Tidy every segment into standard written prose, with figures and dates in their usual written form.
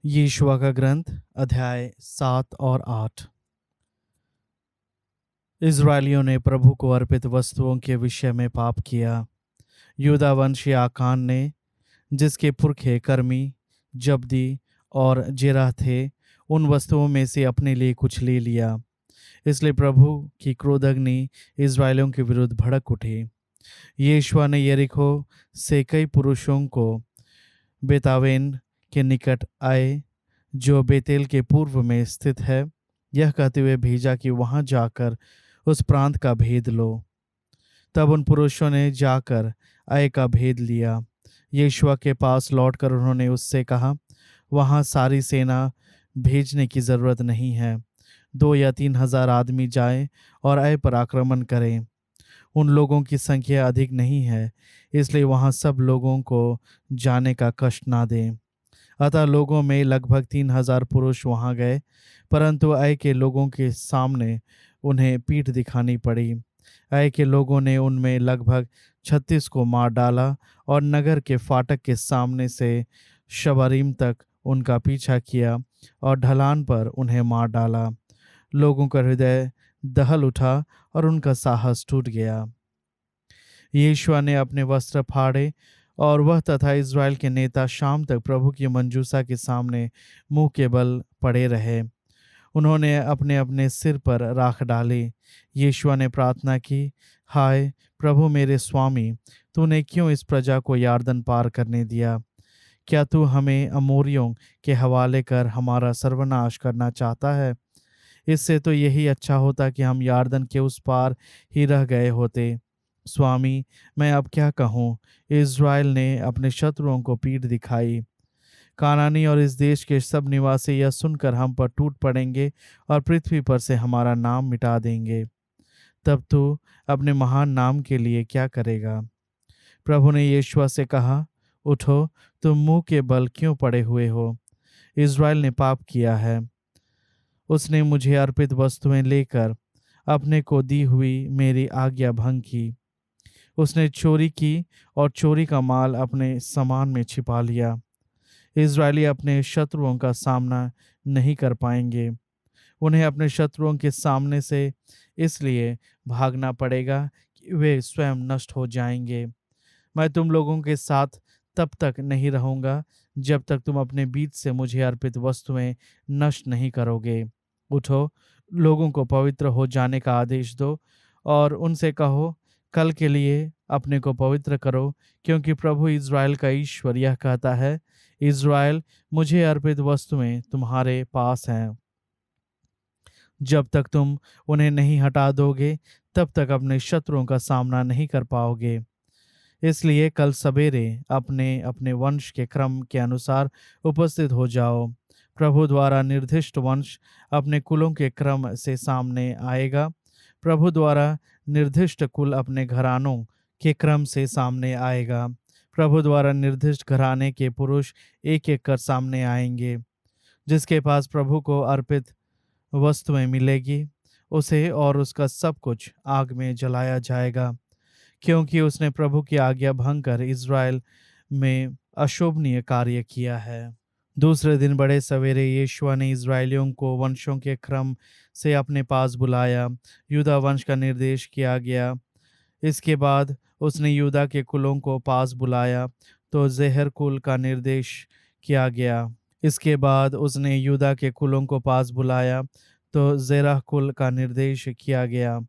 यीशुआ का ग्रंथ अध्याय 7 और 8। इज़राइलियों ने प्रभु को अर्पित वस्तुओं के विषय में पाप किया। यूदा वंशी आकान ने, जिसके पुरखे कर्मी जब्दी और जेरह थे, उन वस्तुओं में से अपने लिए कुछ ले लिया। इसलिए प्रभु की क्रोधाग्नि इज़राइलियों के विरुद्ध भड़क उठी। यीशुआ ने यरीहो से कई पुरुषों को बेतावेन के निकट आए, जो बेतेल के पूर्व में स्थित है, यह कहते हुए भेजा कि वहां जाकर उस प्रांत का भेद लो। तब उन पुरुषों ने जाकर आय का भेद लिया। यीशुआ के पास लौटकर उन्होंने उससे कहा, वहां सारी सेना भेजने की जरूरत नहीं है। 2 या 3 हजार आदमी जाएं और आय पर आक्रमण करें। उन लोगों की संख्या अधिक नहीं है, इसलिए वहां सब लोगों को जाने का कष्ट ना दें। अतः लोगों में लगभग 3 हजार पुरुष वहां गए, परंतु आय के लोगों के सामने उन्हें पीठ दिखानी पड़ी। आय के लोगों ने उनमें लगभग 36 को मार डाला और नगर के फाटक के सामने से शबारीम तक उनका पीछा किया और ढलान पर उन्हें मार डाला। लोगों का हृदय दहल उठा और उनका साहस टूट गया। यीशुआ ने अपने वस्त्र फाड़े और वह तथा इज़राइल के नेता शाम तक प्रभु की मंजूसा के सामने मुंह के बल पड़े रहे। उन्होंने अपने अपने सिर पर राख डाली। यीशुआ ने प्रार्थना की, हाय प्रभु मेरे स्वामी, तूने क्यों इस प्रजा को यारदन पार करने दिया? क्या तू हमें अमोरियों के हवाले कर हमारा सर्वनाश करना चाहता है? इससे तो यही अच्छा होता कि हम यारदन के उस पार ही रह गए होते। स्वामी, मैं अब क्या कहूँ? इज़राइल ने अपने शत्रुओं को पीठ दिखाई। कानानी और इस देश के सब निवासी यह सुनकर हम पर टूट पड़ेंगे और पृथ्वी पर से हमारा नाम मिटा देंगे। तब तू अपने महान नाम के लिए क्या करेगा? प्रभु ने यीशुआ से कहा, उठो, तुम मुंह के बल क्यों पड़े हुए हो? इज़राइल ने पाप किया है। उसने मुझे अर्पित वस्तुएं लेकर अपने को दी हुई मेरी आज्ञा भंग की। उसने चोरी की और चोरी का माल अपने सामान में छिपा लिया। इज़राइली अपने शत्रुओं का सामना नहीं कर पाएंगे। उन्हें अपने शत्रुओं के सामने से इसलिए भागना पड़ेगा कि वे स्वयं नष्ट हो जाएंगे। मैं तुम लोगों के साथ तब तक नहीं रहूंगा जब तक तुम अपने बीच से मुझे अर्पित वस्तुएं नष्ट नहीं करोगे। उठो, लोगों को पवित्र हो जाने का आदेश दो और उनसे कहो, कल के लिए अपने को पवित्र करो, क्योंकि प्रभु इज़राइल का ईश्वर यह कहता है, इज़राइल, मुझे अर्पित वस्तुएं तुम्हारे पास हैं। जब तक तुम उन्हें नहीं हटा दोगे, तब तक अपने शत्रुओं का सामना नहीं कर पाओगे। इसलिए कल सवेरे अपने अपने वंश के क्रम के अनुसार उपस्थित हो जाओ। प्रभु द्वारा निर्दिष्ट वंश अपने कुलों के क्रम से सामने आएगा। प्रभु द्वारा निर्दिष्ट कुल अपने घरानों के क्रम से सामने आएगा। प्रभु द्वारा निर्दिष्ट घराने के पुरुष एक एक कर सामने आएंगे। जिसके पास प्रभु को अर्पित वस्तुएं मिलेगी, उसे और उसका सब कुछ आग में जलाया जाएगा, क्योंकि उसने प्रभु की आज्ञा भंग कर इज़राइल में अशोभनीय कार्य किया है। दूसरे दिन बड़े सवेरे यीशुआ ने इज़राइलियों को वंशों के क्रम से अपने पास बुलाया। यूदा वंश का निर्देश किया गया। इसके बाद उसने यूदा के कुलों को पास बुलाया तो जेहर कुल का निर्देश किया गया। इसके बाद उसने यूदा के कुलों को पास बुलाया तो जेरह कुल का निर्देश किया गया।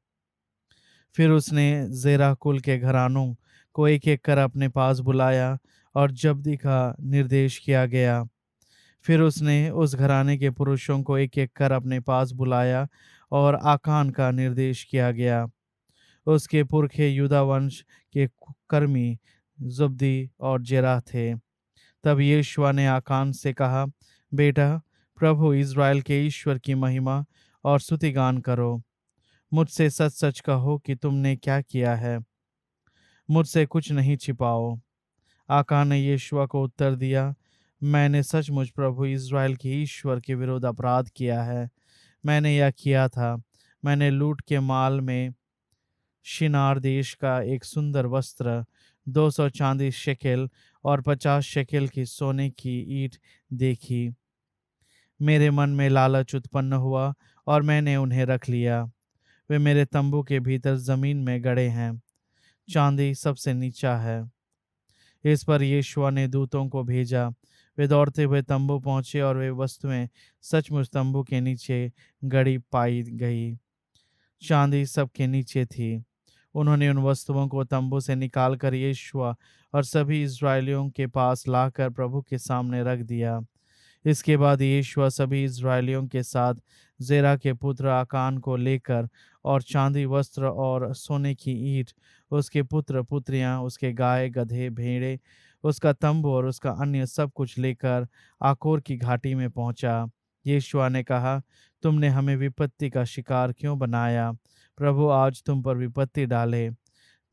फिर उसने जेरह कुल के घरानों को एक एक कर अपने पास बुलाया और जब्दी का निर्देश किया गया। फिर उसने उस घराने के पुरुषों को एक एक कर अपने पास बुलाया और आकान का निर्देश किया गया। उसके पुरखे यूदा वंश के कर्मी जब्दी और जेरह थे। तब यीशुआ ने आकान से कहा, बेटा, प्रभु इज़राइल के ईश्वर की महिमा और स्तुतिगान करो। मुझसे सच सच कहो कि तुमने क्या किया है। मुझसे कुछ नहीं छिपाओ। आकान ने यीशुआ को उत्तर दिया, मैंने सचमुच प्रभु इज़राइल के ईश्वर के विरुद्ध अपराध किया है। मैंने यह किया था, मैंने लूट के माल में शिनार देश का एक सुंदर वस्त्र, 200 चांदी शेकेल और 50 शेकेल की सोने की ईंट देखी। मेरे मन में लालच उत्पन्न हुआ और मैंने उन्हें रख लिया। वे मेरे तंबू के भीतर जमीन में गड़े हैं। चांदी सबसे नीचा है। इस पर यीशुआ ने दूतों को भेजा। वे दौड़ते हुए तंबू पहुंचे और वे वस्तुएं सचमुच तंबू के नीचे गड़ी पाई गई। चांदी सबके नीचे थी। उन्होंने उन वस्तुओं को तंबू से निकालकर यीशुआ और सभी इस्राएलियों के पास लाकर प्रभु के सामने रख दिया। इसके बाद यीशुआ सभी इस्राएलियों के साथ जेरा के पुत्र आकान को लेकर और चांदी वस्त्र और सोने की ईंट, उसके पुत्र पुत्रियां, उसके गाय गधे भेड़े, उसका तंबू और उसका अन्य सब कुछ लेकर आकोर की घाटी में पहुंचा। यीशुआ ने कहा, तुमने हमें विपत्ति का शिकार क्यों बनाया? प्रभु आज तुम पर विपत्ति डाले।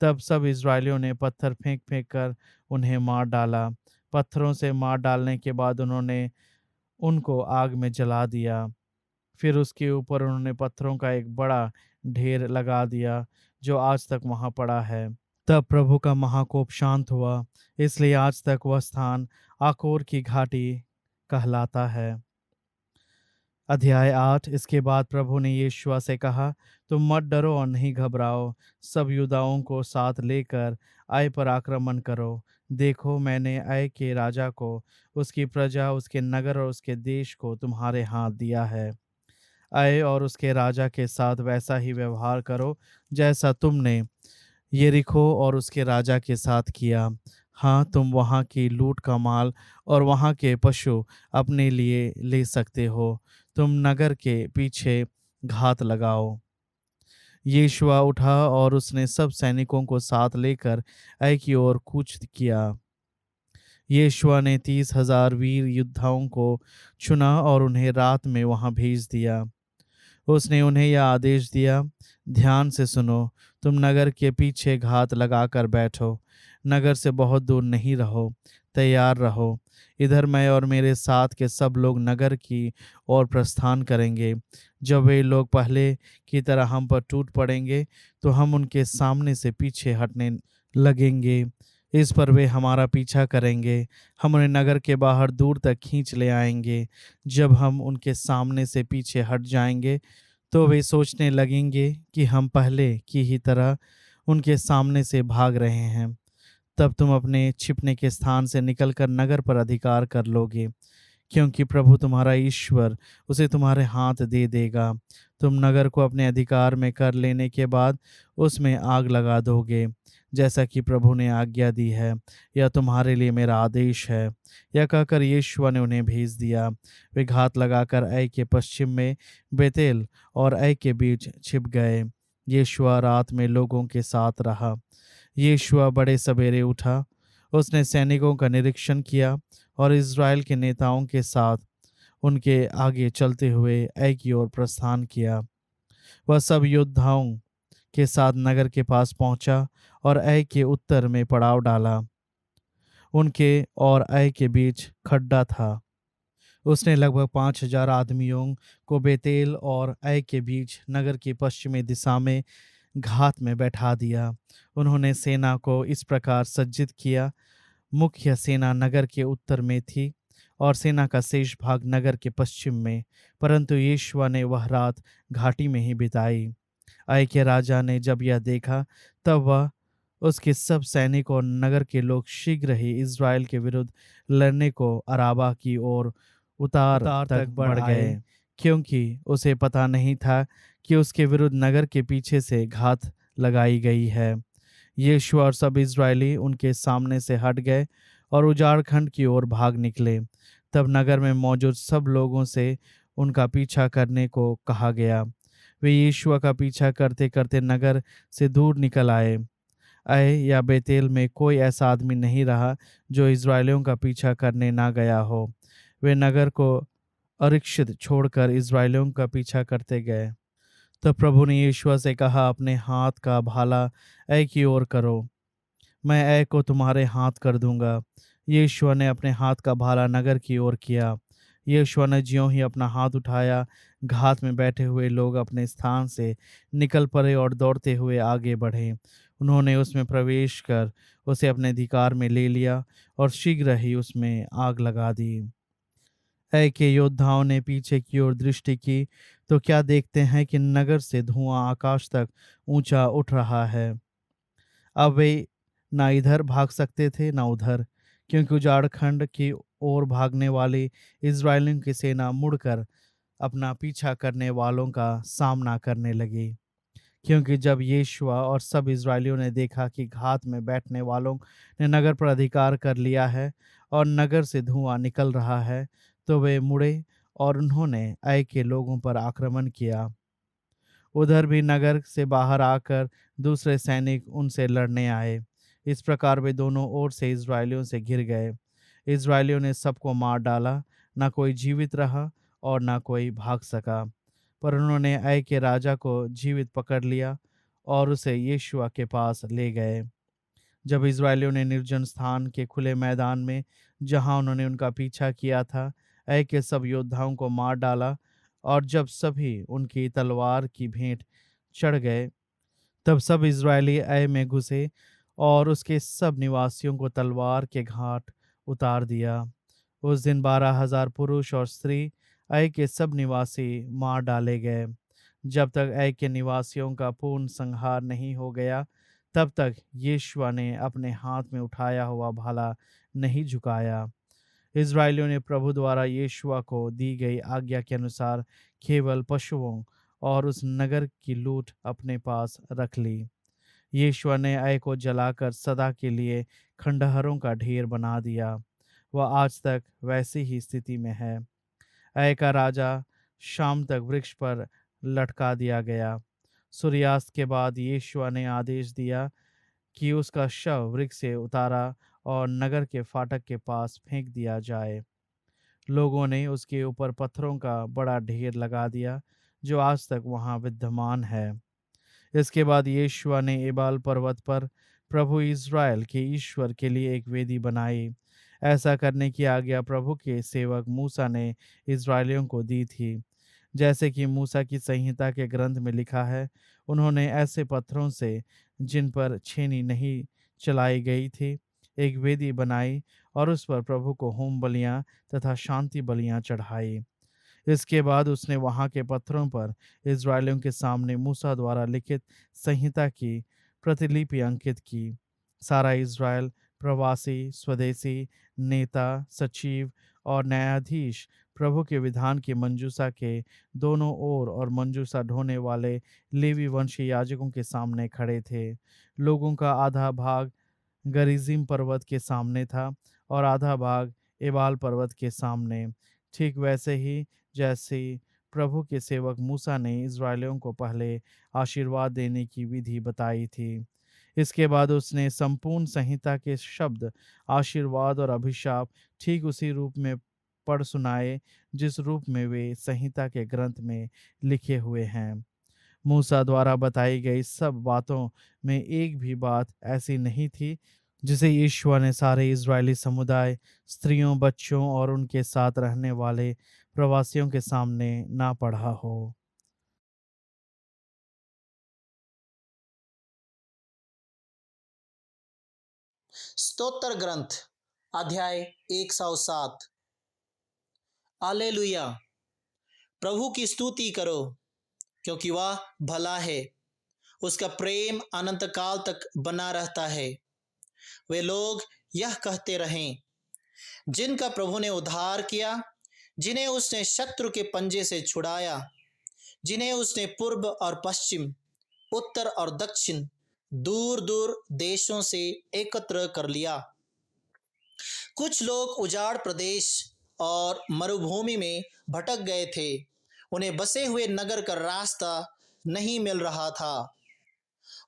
तब सब इस्राएलियों ने पत्थर फेंक फेंक कर उन्हें मार डाला। पत्थरों से मार डालने के बाद उन्होंने उनको आग में जला दिया। फिर उसके ऊपर उन्होंने पत्थरों का एक बड़ा ढेर लगा दिया जो आज तक वहां पड़ा है। तब प्रभु का महाकोप शांत हुआ, इसलिए आज तक वह स्थान आकोर की घाटी कहलाता है। अध्याय 8। इसके बाद प्रभु ने यीशुआ से कहा, तुम मत डरो और नहीं घबराओ। सब युद्धाओं को साथ लेकर आय पर आक्रमण करो। देखो, मैंने आय के राजा को, उसकी प्रजा, उसके नगर और उसके देश को तुम्हारे हाथ दिया है। आय और उसके राजा के साथ वैसा ही व्यवहार करो जैसा तुमने यरीहो और उसके राजा के साथ किया। हाँ, तुम वहाँ की लूट का माल और वहाँ के पशु अपने लिए ले सकते हो। तुम नगर के पीछे घात लगाओ। यीशुआ उठा और उसने सब सैनिकों को साथ लेकर आई की ओर कूच किया। यीशुआ ने 30,000 वीर योद्धाओं को चुना और उन्हें रात में वहां भेज दिया। उसने उन्हें यह आदेश दिया, ध्यान से सुनो, तुम नगर के पीछे घात लगाकर बैठो। नगर से बहुत दूर नहीं रहो, तैयार रहो। इधर मैं और मेरे साथ के सब लोग नगर की ओर प्रस्थान करेंगे। जब वे लोग पहले की तरह हम पर टूट पड़ेंगे तो हम उनके सामने से पीछे हटने लगेंगे। इस पर वे हमारा पीछा करेंगे। हम उन्हें नगर के बाहर दूर तक खींच ले आएंगे। जब हम उनके सामने से पीछे हट जाएंगे तो वे सोचने लगेंगे कि हम पहले की ही तरह उनके सामने से भाग रहे हैं। तब तुम अपने छिपने के स्थान से निकलकर नगर पर अधिकार कर लोगे, क्योंकि प्रभु तुम्हारा ईश्वर उसे तुम्हारे हाथ दे देगा। तुम नगर को अपने अधिकार में कर लेने के बाद उसमें आग लगा दोगे, जैसा कि प्रभु ने आज्ञा दी है। यह तुम्हारे लिए मेरा आदेश है। यह कहकर यीशुआ ने उन्हें भेज दिया। वे घात लगाकर ऐ के पश्चिम में बेतेल और ऐ के बीच छिप गए। यीशुआ रात में लोगों के साथ रहा। यीशुआ बड़े सवेरे उठा। उसने सैनिकों का निरीक्षण किया और इज़राइल के नेताओं के साथ उनके आगे चलते हुए ऐ की ओर प्रस्थान किया। वह सब योद्धाओं के साथ नगर के पास पहुंचा और ऐ के उत्तर में पड़ाव डाला। उनके और ऐ के बीच खड्डा था। उसने लगभग 5,000 आदमियों को बेतेल और ऐ के बीच नगर की पश्चिमी दिशा में घात में बैठा दिया। उन्होंने सेना को इस प्रकार सज्जित किया, मुख्य सेना नगर के उत्तर में थी और सेना का शेष भाग नगर के पश्चिम में, परंतु यीशुआ ने वह रात घाटी में ही बिताई। आई के राजा ने जब यह देखा तब वह, उसके सब सैनिक और नगर के लोग शीघ्र ही इज़राइल के विरुद्ध लड़ने को अराबा की ओर उतार तक बढ़ गए, क्योंकि उसे पता नहीं था कि उसके विरुद्ध नगर के पीछे से घात लगाई गई है। यीशुआ और सब इज़राइली उनके सामने से हट गए और उजाड़ खंड की ओर भाग निकले। तब नगर में मौजूद सब लोगों से उनका पीछा करने को कहा गया। वे यीशुआ का पीछा करते करते नगर से दूर निकल आए। ऐ या बेतेल में कोई ऐसा आदमी नहीं रहा जो इज़राइलियों का पीछा करने ना गया हो। वे नगर को अरक्षित छोड़कर इज़राइलियों का पीछा करते गए। तब प्रभु ने यीशुआ से कहा, अपने हाथ का भाला ऐ की ओर करो, मैं ऐ को तुम्हारे हाथ कर दूंगा। यीशुआ ने अपने हाथ का भाला नगर की ओर किया। यीशुआ ने ज्यों ही अपना हाथ उठाया, घात में बैठे हुए लोग अपने स्थान से निकल पड़े और दौड़ते हुए आगे बढ़े। उन्होंने उसमें प्रवेश कर उसे अपने अधिकार में ले लिया और शीघ्र ही उसमें आग लगा दी। ऐ के योद्धाओं ने पीछे की ओर दृष्टि की तो क्या देखते हैं कि नगर से धुआं आकाश तक ऊंचा उठ रहा है। अब वे ना इधर भाग सकते थे ना उधर, क्योंकि उजाड़ खंड की ओर भागने वाली इज़राइलियों की सेना मुड़कर अपना पीछा करने वालों का सामना करने लगी। क्योंकि जब यीशुआ और सब इज़राइलियों ने देखा कि घात में बैठने वालों ने नगर पर अधिकार कर लिया है और नगर से धुआं निकल रहा है, तो वे मुड़े और उन्होंने आई के लोगों पर आक्रमण किया। उधर भी नगर से बाहर आकर दूसरे सैनिक उनसे लड़ने आए। इस प्रकार वे दोनों ओर से इज़राइलियों से घिर गए। इज़राइलियों ने सबको मार डाला, ना कोई जीवित रहा और ना कोई भाग सका। पर उन्होंने आई के राजा को जीवित पकड़ लिया और उसे यीशुआ के पास ले गए। जब इज़राइलियों ने निर्जन स्थान के खुले मैदान में, जहां उन्होंने उनका पीछा किया था, ऐ के सब योद्धाओं को मार डाला और जब सभी उनकी तलवार की भेंट चढ़ गए, तब सब इज़राइली ऐ में घुसे और उसके सब निवासियों को तलवार के घाट उतार दिया। उस दिन 12,000 पुरुष और स्त्री ऐ के सब निवासी मार डाले गए। जब तक ऐ के निवासियों का पूर्ण संहार नहीं हो गया, तब तक यीशुआ ने अपने हाथ में उठाया हुआ भाला नहीं झुकाया। इज़राइलियों ने प्रभु द्वारा यीशुआ को दी गई आज्ञा के अनुसार केवल पशुओं और उस नगर की लूट अपने पास रख ली। यीशुआ ने ऐ को जलाकर सदा के लिए खंडहरों का ढेर बना दिया। वह आज तक वैसी ही स्थिति में है। ऐ का राजा शाम तक वृक्ष पर लटका दिया गया। सूर्यास्त के बाद यीशुआ ने आदेश दिया कि उसका शव वृक्ष से उतारा और नगर के फाटक के पास फेंक दिया जाए। लोगों ने उसके ऊपर पत्थरों का बड़ा ढेर लगा दिया, जो आज तक वहां विद्यमान है। इसके बाद यीशुआ ने एबाल पर्वत पर प्रभु इज़राइल के ईश्वर के लिए एक वेदी बनाई। ऐसा करने की आज्ञा प्रभु के सेवक मूसा ने इज़राइलियों को दी थी। जैसे कि मूसा की संहिता के ग्रंथ में लिखा है, उन्होंने ऐसे पत्थरों से, जिन पर छेनी नहीं चलाई गई थी, एक वेदी बनाई और उस पर प्रभु को होम बलियां तथा शांति बलियां चढ़ाई। इसके बाद उसने वहां के पत्थरों पर इज़राइलियों के सामने मूसा द्वारा लिखित संहिता की प्रतिलिपि अंकित की। सारा इज़राइल, प्रवासी, स्वदेशी, नेता, सचिव और न्यायाधीश प्रभु के विधान की मंजूसा के दोनों ओर और मंजूसा ढोने वाले लेवी वंशी याजकों के सामने खड़े थे। लोगों का आधा भाग गरिज़िम पर्वत के सामने था और आधा भाग एबाल पर्वत के सामने। ठीक वैसे ही जैसे प्रभु के सेवक मूसा ने इज़राइलियों को पहले आशीर्वाद देने की विधि बताई थी। इसके बाद उसने संपूर्ण संहिता के शब्द, आशीर्वाद और अभिशाप ठीक उसी रूप में पढ़ सुनाए, जिस रूप में वे संहिता के ग्रंथ में लिखे हुए हैं। मूसा द्वारा बताई गई सब बातों में एक भी बात ऐसी नहीं थी जिसे यीशुआ ने सारे इज़राइली समुदाय, स्त्रियों, बच्चों और उनके साथ रहने वाले प्रवासियों के सामने ना पढ़ा हो। स्तोत्र ग्रंथ अध्याय 107। हालेलुया। प्रभु की स्तुति करो, क्योंकि वह भला है, उसका प्रेम अनंत काल तक बना रहता है। वे लोग यह कहते रहें, जिनका प्रभु ने उद्धार किया, जिन्हें उसने शत्रु के पंजे से छुड़ाया, जिन्हें उसने पूर्व और पश्चिम, उत्तर और दक्षिण, दूर दूर देशों से एकत्र कर लिया। कुछ लोग उजाड़ प्रदेश और मरुभूमि में भटक गए थे। उन्हें बसे हुए नगर का रास्ता नहीं मिल रहा था।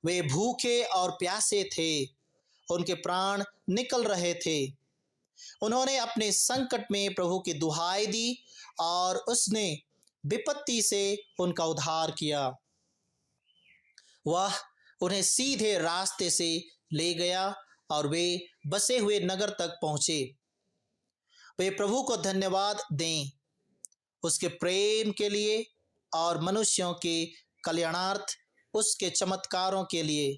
वे भूखे और प्यासे थे, उनके प्राण निकल रहे थे। उन्होंने अपने संकट में प्रभु की दुहाई दी और उसने विपत्ति से उनका उद्धार किया। वह उन्हें सीधे रास्ते से ले गया और वे बसे हुए नगर तक पहुंचे। वे प्रभु को धन्यवाद दें, उसके प्रेम के लिए और मनुष्यों के कल्याणार्थ उसके चमत्कारों के लिए,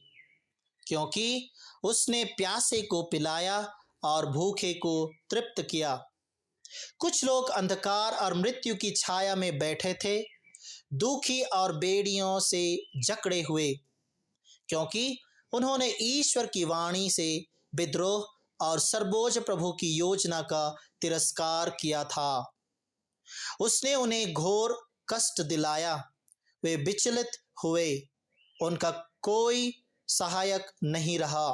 क्योंकि उसने प्यासे को पिलाया और भूखे को तृप्त किया। कुछ लोग अंधकार और मृत्यु की छाया में बैठे थे, दुखी और बेड़ियों से जकड़े हुए, क्योंकि उन्होंने ईश्वर की वाणी से विद्रोह और सर्वोच्च प्रभु की योजना का तिरस्कार किया था। उसने उन्हें घोर कष्ट दिलाया, वे विचलित हुए, उनका कोई सहायक नहीं रहा।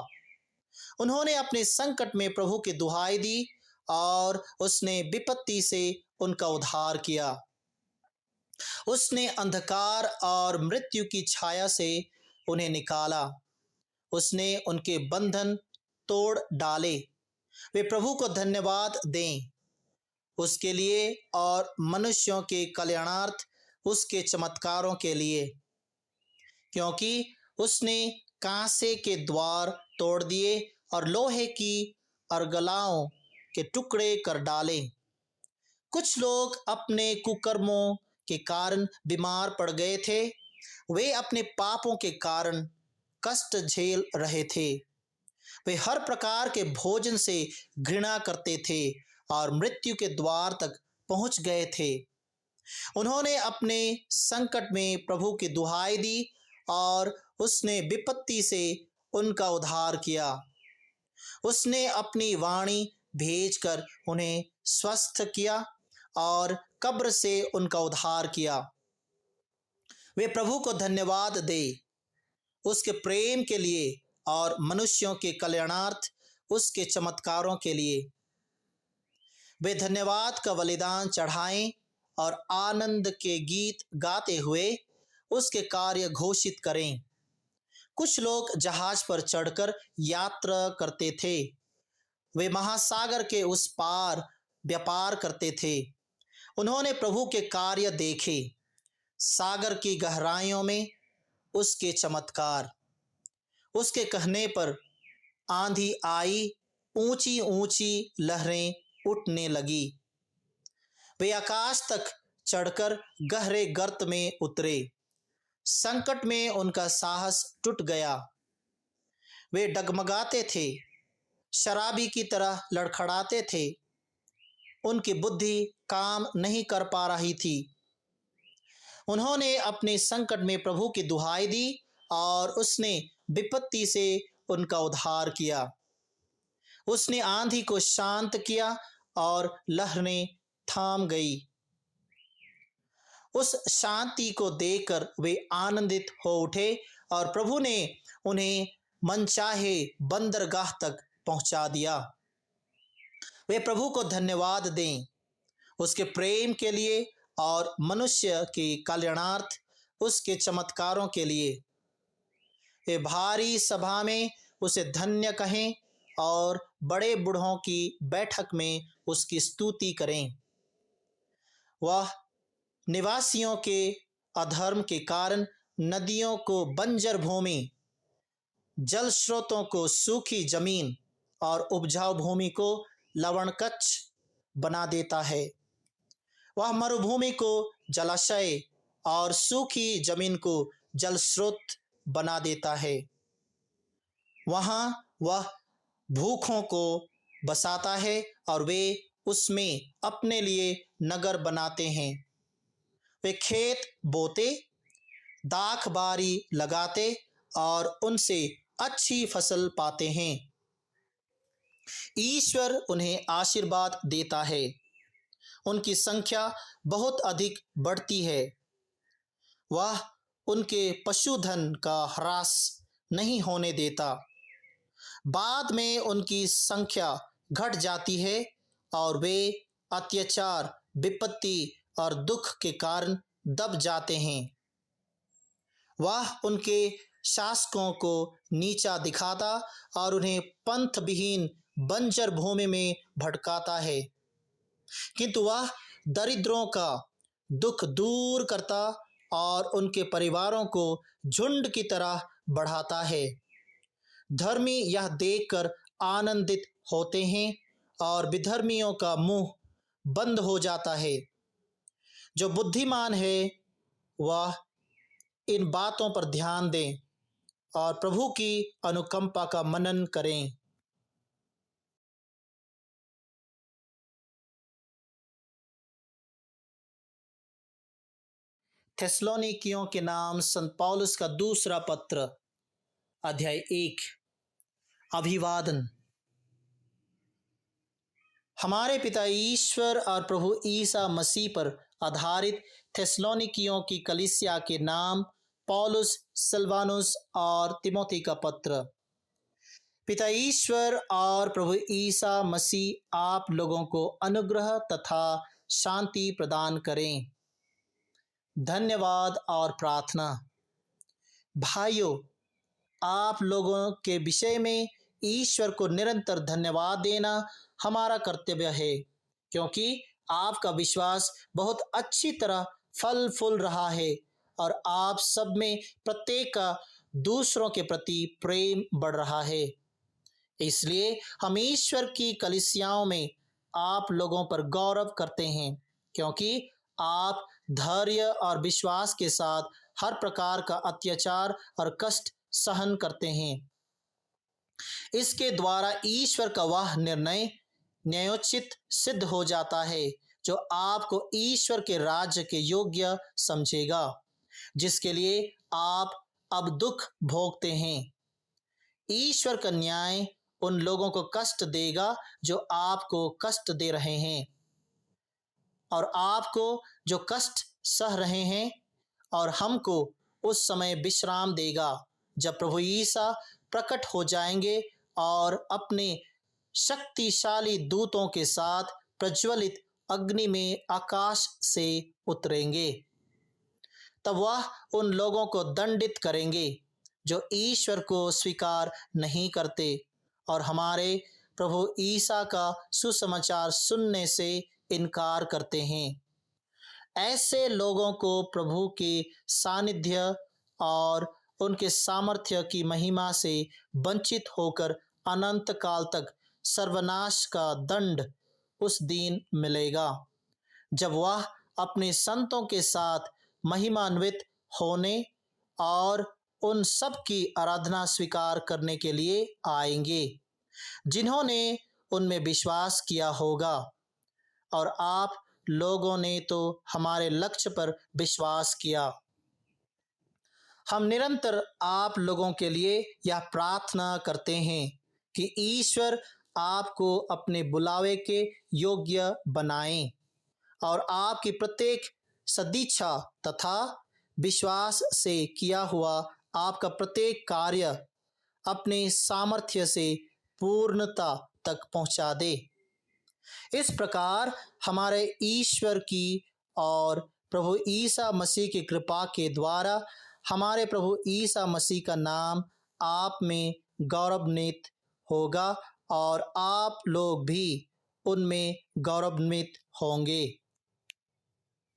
उन्होंने अपने संकट में प्रभु की दुहाई दी और उसने विपत्ति से उनका उद्धार किया। उसने अंधकार और मृत्यु की छाया से उन्हें निकाला। उसने उनके बंधन तोड़ डाले। वे प्रभु को धन्यवाद दें, उसके लिए और मनुष्यों के कल्याणार्थ उसके चमत्कारों के लिए, क्योंकि उसने कांसे के द्वार तोड़ दिए और लोहे की अर्गलाओं के टुकड़े कर डाले। कुछ लोग अपने कुकर्मों के कारण बीमार पड़ गए थे, वे अपने पापों के कारण कष्ट झेल रहे थे। वे हर प्रकार के भोजन से घृणा करते थे और मृत्यु के द्वार तक पहुंच गए थे। उन्होंने अपने संकट में प्रभु की दुहाई दी और उसने विपत्ति से उनका उद्धार किया। उसने अपनी वाणी भेजकर उन्हें स्वस्थ किया और कब्र से उनका उद्धार किया। वे प्रभु को धन्यवाद दे, उसके प्रेम के लिए और मनुष्यों के कल्याणार्थ उसके चमत्कारों के लिए। वे धन्यवाद का बलिदान चढ़ाएं और आनंद के गीत गाते हुए उसके कार्य घोषित करें। कुछ लोग जहाज पर चढ़कर यात्रा करते थे, वे महासागर के उस पार व्यापार करते थे। उन्होंने प्रभु के कार्य देखे, सागर की गहराइयों में उसके चमत्कार। उसके कहने पर आंधी आई, ऊंची ऊंची लहरें उठने लगी। वे आकाश तक चढ़कर गहरे गर्त में उतरे। संकट में उनका साहस टूट गया। वे डगमगाते थे, शराबी की तरह लड़खड़ाते थे। उनकी बुद्धि काम नहीं कर पा रही थी। उन्होंने अपने संकट में प्रभु की दुहाई दी और उसने विपत्ति से उनका उद्धार किया। उसने आंधी को शांत किया और लहरें थाम गई। उस शांति को देखकर वे आनंदित हो उठे और प्रभु ने उन्हें मनचाहे बंदरगाह तक पहुंचा दिया। वे प्रभु को धन्यवाद दें, उसके प्रेम के लिए और मनुष्य के कल्याणार्थ उसके चमत्कारों के लिए। वे भारी सभा में उसे धन्य कहें और बड़े बूढ़ों की बैठक में उसकी स्तुति करें। वह निवासियों के अधर्म के कारण नदियों को बंजर भूमि, जल स्रोतों को सूखी जमीन और उपजाऊ भूमि को लवणकच्छ बना देता है। वह मरुभूमि को जलाशय और सूखी जमीन को जल स्रोत बना देता है। वहाँ वह भूखों को बसाता है और वे उसमें अपने लिए नगर बनाते हैं। वे खेत बोते, दाख बारी लगाते और उनसे अच्छी फसल पाते हैं। ईश्वर उन्हें आशीर्वाद देता है, उनकी संख्या बहुत अधिक बढ़ती है। वह उनके पशुधन का ह्रास नहीं होने देता। बाद में उनकी संख्या घट जाती है और वे अत्याचार, विपत्ति और दुख के कारण दब जाते हैं। वह उनके शासकों को नीचा दिखाता और उन्हें पंथ विहीन बंजर भूमि में भटकाता है, किंतु वह दरिद्रों का दुख दूर करता और उनके परिवारों को झुंड की तरह बढ़ाता है। धर्मी यह देखकर आनंदित होते हैं और विधर्मियों का मुंह बंद हो जाता है। जो बुद्धिमान है वह इन बातों पर ध्यान दें और प्रभु की अनुकंपा का मनन करें। थेसलोनिकियों के नाम संत पौलुस का दूसरा पत्र, अध्याय 1। अभिवादन। हमारे पिता ईश्वर और प्रभु ईसा मसीह पर आधारित थेसलोनिकियों की कलीसिया के नाम पौलुस, सिलवानुस और तिमोथी का पत्र। पिता ईश्वर और प्रभु ईसा मसीह आप लोगों को अनुग्रह तथा शांति प्रदान करें। धन्यवाद और प्रार्थना। भाइयों, आप लोगों के विषय में ईश्वर को निरंतर धन्यवाद देना हमारा कर्तव्य है, क्योंकि आपका विश्वास बहुत अच्छी तरह फल फूल रहा है और आप सब में प्रत्येक का दूसरों के प्रति प्रेम बढ़ रहा है। इसलिए हम ईश्वर की कलीसियाओं में आप लोगों पर गौरव करते हैं, क्योंकि आप धैर्य और विश्वास के साथ हर प्रकार का अत्याचार और कष्ट सहन करते हैं। इसके द्वारा ईश्वर का वह निर्णय न्यायोचित सिद्ध हो जाता है जो आपको ईश्वर के राज्य के योग्य समझेगा, जिसके लिए आप अब दुख भोगते हैं। ईश्वर का न्याय उन लोगों को कष्ट देगा जो आपको कष्ट दे रहे हैं, और आपको जो कष्ट सह रहे हैं, और हमको उस समय विश्राम देगा जब प्रभु ईसा प्रकट हो जाएंगे और अपने शक्तिशाली दूतों के साथ प्रज्वलित अग्नि में आकाश से उतरेंगे। तब वह उन लोगों को दंडित करेंगे जो ईश्वर को स्वीकार नहीं करते और हमारे प्रभु ईसा का सुसमाचार सुनने से इनकार करते हैं। ऐसे लोगों को प्रभु के सानिध्य और उनके सामर्थ्य की महिमा से वंचित होकर अनंत काल तक सर्वनाश का दंड उस दिन मिलेगा, जब वह अपने संतों के साथ महिमान्वित होने और उन सब की आराधना स्वीकार करने के लिए आएंगे जिन्होंने उनमें विश्वास किया होगा। और आप लोगों ने तो हमारे लक्ष्य पर विश्वास किया। हम निरंतर आप लोगों के लिए यह प्रार्थना करते हैं कि ईश्वर आपको अपने बुलावे के योग्य बनाएं और आपकी प्रत्येक सदिच्छा तथा विश्वास से किया हुआ आपका प्रत्येक कार्य अपने सामर्थ्य से पूर्णता तक पहुंचा दे। इस प्रकार हमारे ईश्वर की और प्रभु ईसा मसीह की कृपा के द्वारा हमारे प्रभु ईसा मसीह का नाम आप में गौरवान्वित होगा और आप लोग भी उनमें गौरवान्वित होंगे।